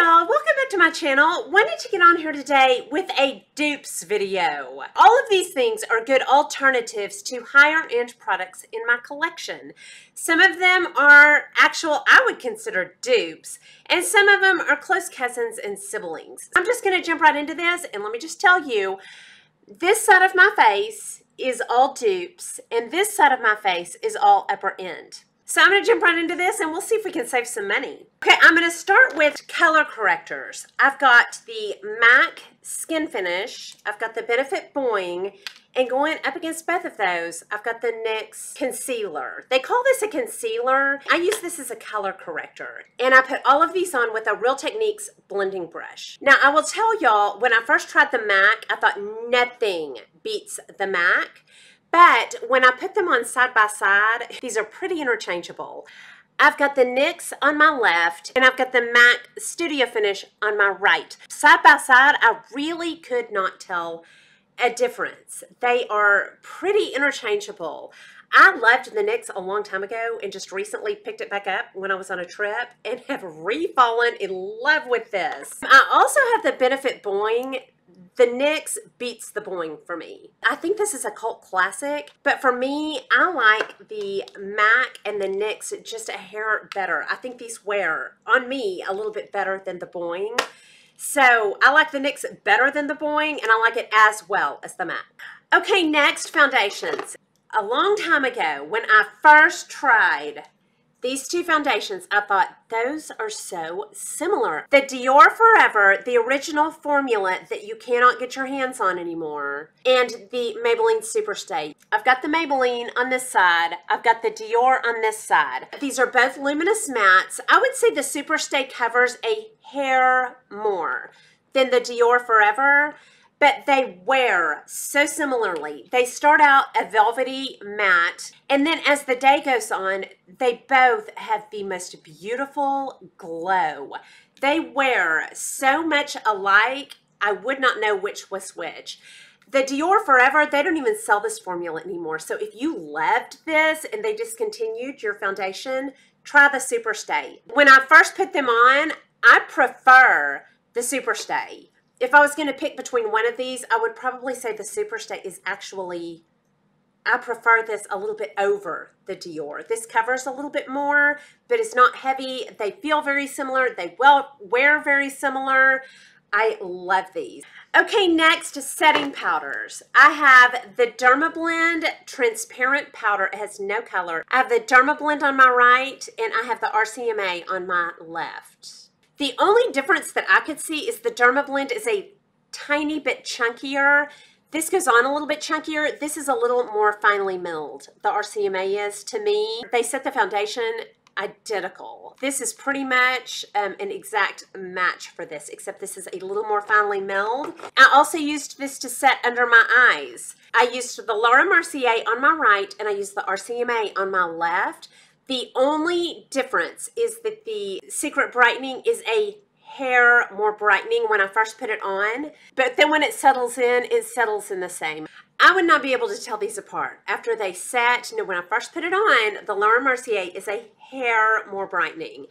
y'all, welcome back to my channel. Wanted to get on here today with a dupes video. All of these things are good alternatives to higher end products in my collection. Some of them are actual, I would consider dupes, and some of them are close cousins and siblings. I'm just going to jump right into this, and let me just tell you, this side of my face is all dupes, and this side of my face is all upper end. So I'm going to jump right into this and we'll see if we can save some money. Okay, I'm going to start with color correctors. I've got the MAC Skin Finish, I've got the Benefit Boing, and going up against both of those, I've got the NYX Concealer. They call this a concealer. I use this as a color corrector. And I put all of these on with a Real Techniques blending brush. Now, I will tell y'all, when I first tried the MAC, I thought nothing beats the MAC. But when I put them on side by side, these are pretty interchangeable. I've got the NYX on my left, and I've got the MAC Studio Finish on my right. Side by side, I really could not tell a difference. They are pretty interchangeable. I loved the NYX a long time ago and just recently picked it back up when I was on a trip and have re-fallen in love with this. I also have the Benefit Boing. The NYX beats the Boing for me. I think this is a cult classic, but for me, I like the MAC and the NYX just a hair better. I think these wear on me a little bit better than the Boing. So I like the NYX better than the Boing, and I like it as well as the MAC. Okay, next, foundations. A long time ago, when I first tried these two foundations, I thought, those are so similar. The Dior Forever, the original formula that you cannot get your hands on anymore, and the Maybelline Superstay. I've got the Maybelline on this side. I've got the Dior on this side. These are both luminous mattes. I would say the Superstay covers a hair more than the Dior Forever, but they wear so similarly. They start out a velvety matte, and then as the day goes on, they both have the most beautiful glow. They wear so much alike, I would not know which was which. The Dior Forever, they don't even sell this formula anymore. So if you loved this and they discontinued your foundation, try the Superstay. When I first put them on, I prefer the Superstay. If I was going to pick between one of these, I would probably say the Superstay is actually, I prefer this a little bit over the Dior. This covers a little bit more, but it's not heavy. They feel very similar. They wear very similar. I love these. Okay, next, setting powders. I have the Dermablend Transparent Powder. It has no color. I have the Dermablend on my right, and I have the RCMA on my left. The only difference that I could see is the Dermablend is a tiny bit chunkier. This goes on a little bit chunkier. This is a little more finely milled. The RCMA is, to me. They set the foundation identical. This is pretty much an exact match for this, except this is a little more finely milled. I also used this to set under my eyes. I used the Laura Mercier on my right, and I used the RCMA on my left. The only difference is that the Secret Brightening is a hair more brightening when I first put it on, but then when it settles in the same. I would not be able to tell these apart. After they set, you know, when I first put it on, the Laura Mercier is a hair more brightening,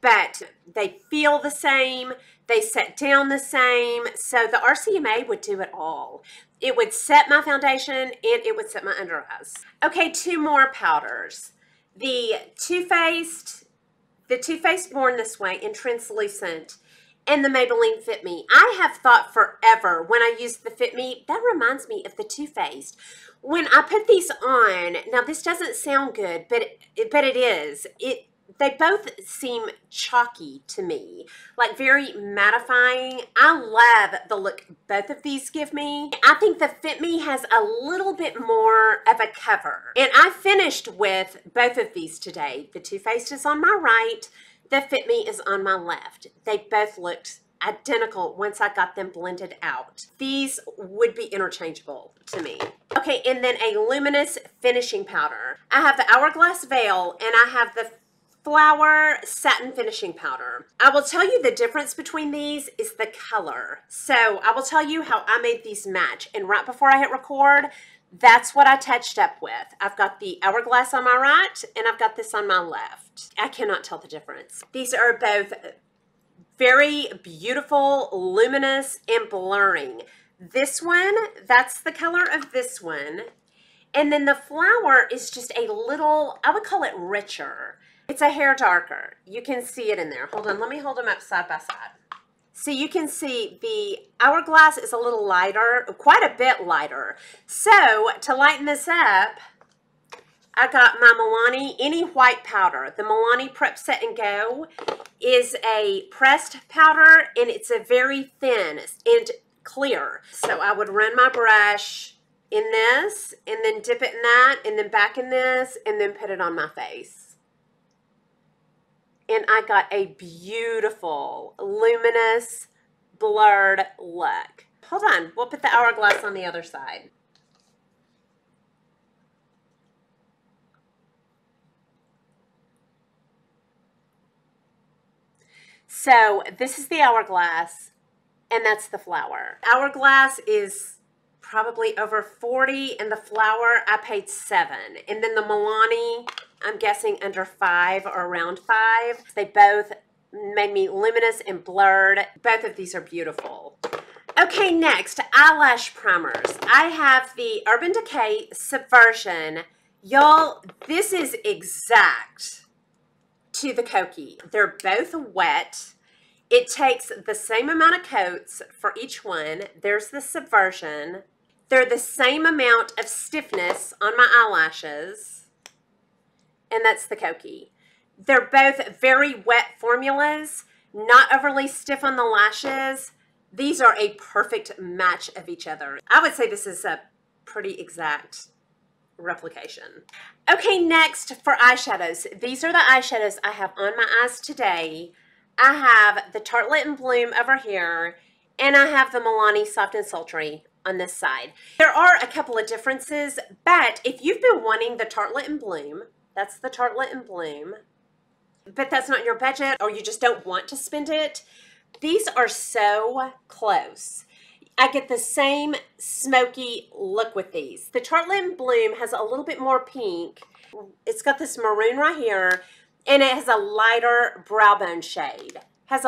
but they feel the same, they set down the same, so the RCMA would do it all. It would set my foundation and it would set my under eyes. Okay, two more powders. The Too Faced Born This Way in Translucent, and the Maybelline Fit Me. I have thought forever when I use the Fit Me, that reminds me of the Too Faced. When I put these on, now this doesn't sound good, but it is. They both seem chalky to me, like very mattifying. I love the look both of these give me. I think the Fit Me has a little bit more of a cover. And I finished with both of these today. The Too Faced is on my right, the Fit Me is on my left. They both looked identical once I got them blended out. These would be interchangeable to me. Okay, and then a luminous finishing powder. I have the Hourglass Veil, and I have the Flower Satin Finishing Powder. I will tell you the difference between these is the color. So I will tell you how I made these match. And right before I hit record, that's what I touched up with. I've got the Hourglass on my right, and I've got this on my left. I cannot tell the difference. These are both Very beautiful, luminous, and blurring. This one, that's the color of this one. And then the flower is just a little, I would call it richer. It's a hair darker. You can see it in there. Hold on, let me hold them up side by side. So you can see the Hourglass is a little lighter, quite a bit lighter. So to lighten this up, I got my Milani Any White Powder. The Milani Prep Set and Go is a pressed powder, and it's a very thin and clear. So I would run my brush in this, and then dip it in that, and then back in this, and then put it on my face. And I got a beautiful, luminous, blurred look. Hold on, we'll put the Hourglass on the other side. So this is the Hourglass, and that's the flower. Hourglass is probably over 40, and the flower I paid $7. And then the Milani, I'm guessing under 5 or around 5. They both made me luminous and blurred. Both of these are beautiful. Okay, next, eyelash primers. I have the Urban Decay Subversion. Y'all, this is exact to the Koki. They're both wet. It takes the same amount of coats for each one. There's the Subversion. They're the same amount of stiffness on my eyelashes. And that's the Koki. They're both very wet formulas, not overly stiff on the lashes. These are a perfect match of each other. I would say this is a pretty exact replication. Okay, next for eyeshadows. These are the eyeshadows I have on my eyes today. I have the Tartelette and Bloom over here, and I have the Milani Soft and Sultry on this side. There are a couple of differences, but if you've been wanting the Tartelette and Bloom, that's the Tartelette and Bloom, but that's not your budget or you just don't want to spend it, these are so close. I get the same smoky look with these. The Tartelette and Bloom has a little bit more pink. It's got this maroon right here, and it has a lighter brow bone shade. And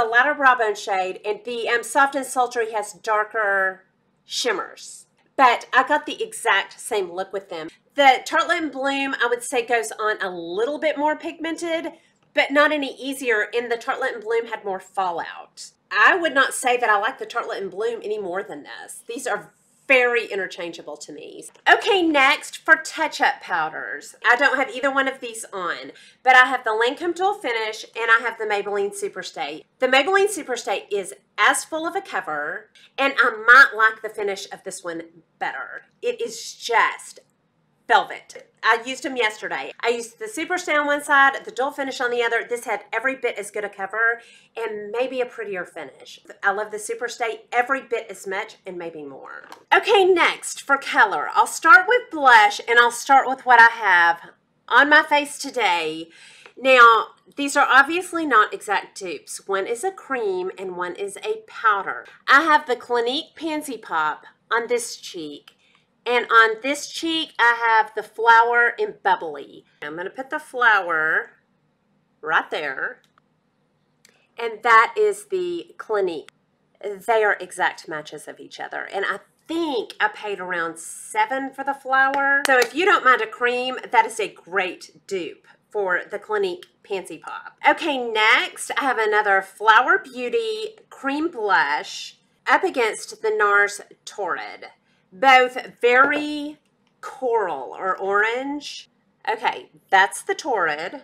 the Soft and Sultry has darker shimmers. But I got the exact same look with them. The Tartelette and Bloom, I would say, goes on a little bit more pigmented, but not any easier, and the Tartelette and Bloom had more fallout. I would not say that I like the Tartelette and Bloom any more than this. These are very interchangeable to me. Okay, next for touch-up powders. I don't have either one of these on, but I have the Lancome Dual Finish and I have the Maybelline Superstay. The Maybelline Superstay is as full of a cover, and I might like the finish of this one better. It is just velvet. I used them yesterday. I used the Superstay on one side, the Dual Finish on the other. This had every bit as good a cover and maybe a prettier finish. I love the Superstay every bit as much and maybe more. Okay, next for color. I'll start with blush, and I'll start with what I have on my face today. Now, these are obviously not exact dupes. One is a cream and one is a powder. I have the Clinique Pansy Pop on this cheek. And on this cheek, I have the Flower in Bubbly. I'm going to put the flower right there. And that is the Clinique. They are exact matches of each other. And I think I paid around $7 for the flower. So if you don't mind a cream, that is a great dupe for the Clinique Pansy Pop. Okay, next, I have another Flower Beauty Cream Blush up against the NARS Torrid. Both very coral or orange. Okay, that's the Torrid.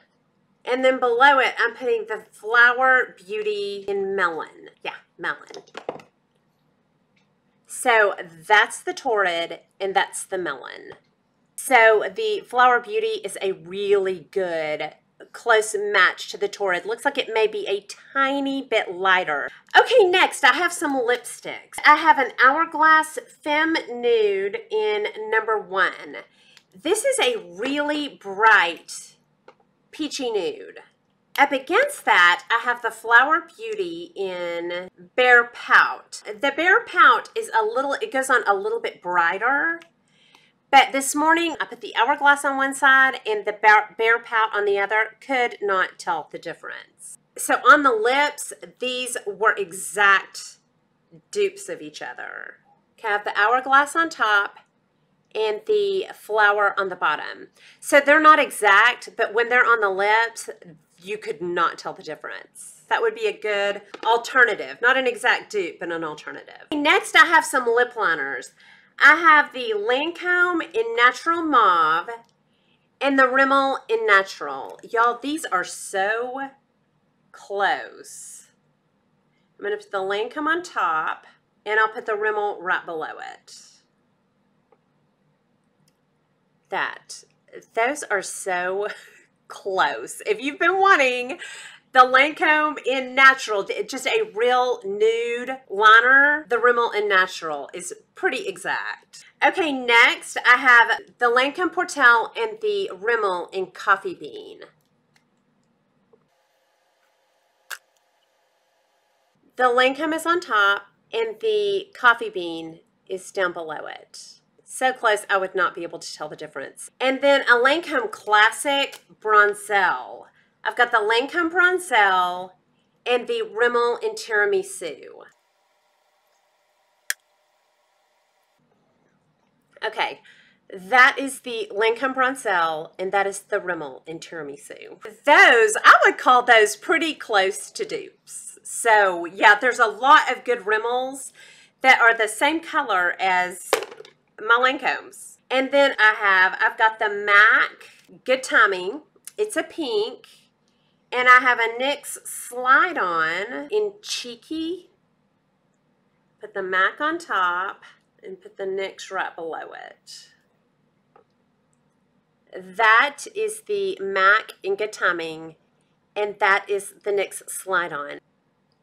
And then below it, I'm putting the Flower Beauty in Melon. Yeah, Melon. So that's the Torrid and that's the Melon. So the Flower Beauty is a really good close match to the Torrid. Looks like it may be a tiny bit lighter. Okay, next I have some lipsticks. I have an Hourglass Femme Nude in number 1. This is a really bright peachy nude. Up against that, I have the Flower Beauty in Bear Pout. The Bear Pout is it goes on a little bit brighter. But this morning, I put the Hourglass on one side and the Bear Pout on the other. Could not tell the difference. So on the lips, these were exact dupes of each other. Okay, I have the hourglass on top and the flower on the bottom. So they're not exact, but when they're on the lips, you could not tell the difference. That would be a good alternative. Not an exact dupe, but an alternative. Next, I have some lip liners. I have the Lancome in Natural Mauve and the Rimmel in Natural. Y'all, these are so close. I'm going to put the Lancome on top, and I'll put the Rimmel right below it. Those are so close. If you've been wanting the Lancome in Natural, just a real nude liner, the Rimmel in Natural is pretty exact. Okay, next I have the Lancome Portel and the Rimmel in Coffee Bean. The Lancome is on top and the Coffee Bean is down below it. So close, I would not be able to tell the difference. And then a Lancome Classic Bronzelle. I've got the Lancome Bronzelle and the Rimmel in Tiramisu. Okay, that is the Lancome Bronzelle and that is the Rimmel in Tiramisu. Those, I would call those pretty close to dupes. So yeah, there's a lot of good Rimmels that are the same color as my Lancomes. And then I've got the MAC Good Timing. It's a pink. And I have a NYX Slide On in Cheeky. Put the MAC on top and put the NYX right below it. That is the MAC in Good Timing. And that is the NYX Slide On.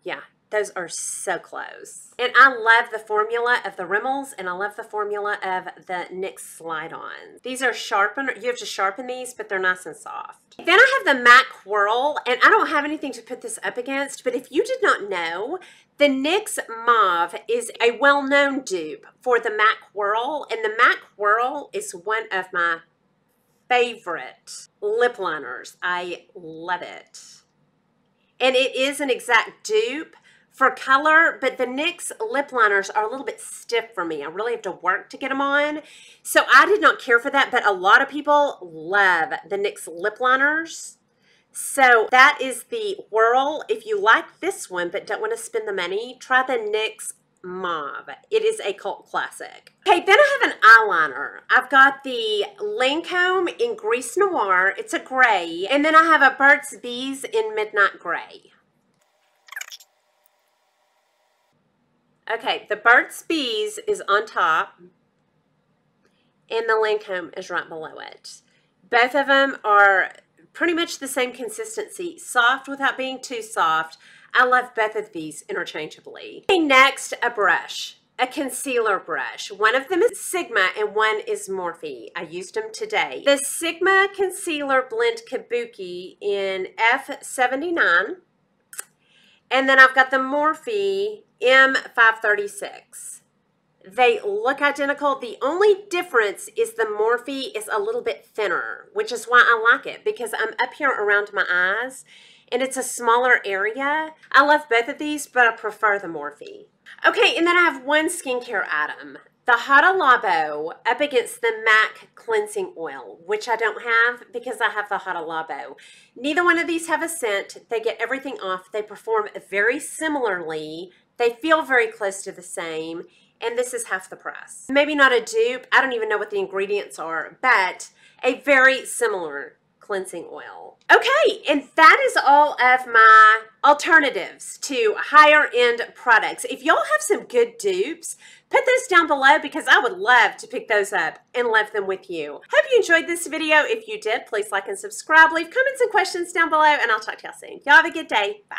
Yeah. Those are so close. And I love the formula of the Rimmels and I love the formula of the NYX Slide-On. These are sharpened. You have to sharpen these, but they're nice and soft. Then I have the MAC Whirl, and I don't have anything to put this up against, but if you did not know, the NYX Mauve is a well-known dupe for the MAC Whirl, and the MAC Whirl is one of my favorite lip liners. I love it. And it is an exact dupe for color, but the NYX lip liners are a little bit stiff for me. I really have to work to get them on. So I did not care for that, but a lot of people love the NYX lip liners. So that is the Whirl. If you like this one but don't want to spend the money, try the NYX Mauve. It is a cult classic. Okay, then I have an eyeliner. I've got the Lancome in Grease Noir. It's a gray. And then I have a Burt's Bees in Midnight Gray. Okay, the Burt's Bees is on top and the Lancome is right below it. Both of them are pretty much the same consistency, soft without being too soft. I love both of these interchangeably. Okay, next, a brush, a concealer brush. One of them is Sigma and one is Morphe. I used them today. The Sigma Concealer Blend Kabuki in F79. And then I've got the Morphe M536. They look identical. The only difference is the Morphe is a little bit thinner, which is why I like it, because I'm up here around my eyes and it's a smaller area. I love both of these, but I prefer the Morphe. Okay, and then I have one skincare item. The Hada Labo up against the MAC Cleansing Oil, which I don't have because I have the Hada Labo. Neither one of these have a scent. They get everything off. They perform very similarly. They feel very close to the same, and this is half the price. Maybe not a dupe. I don't even know what the ingredients are, but a very similar cleansing oil. Okay, and that is all of my alternatives to higher end products. If y'all have some good dupes, put those down below because I would love to pick those up and love them with you. Hope you enjoyed this video. If you did, please like and subscribe. Leave comments and questions down below, and I'll talk to y'all soon. Y'all have a good day. Bye.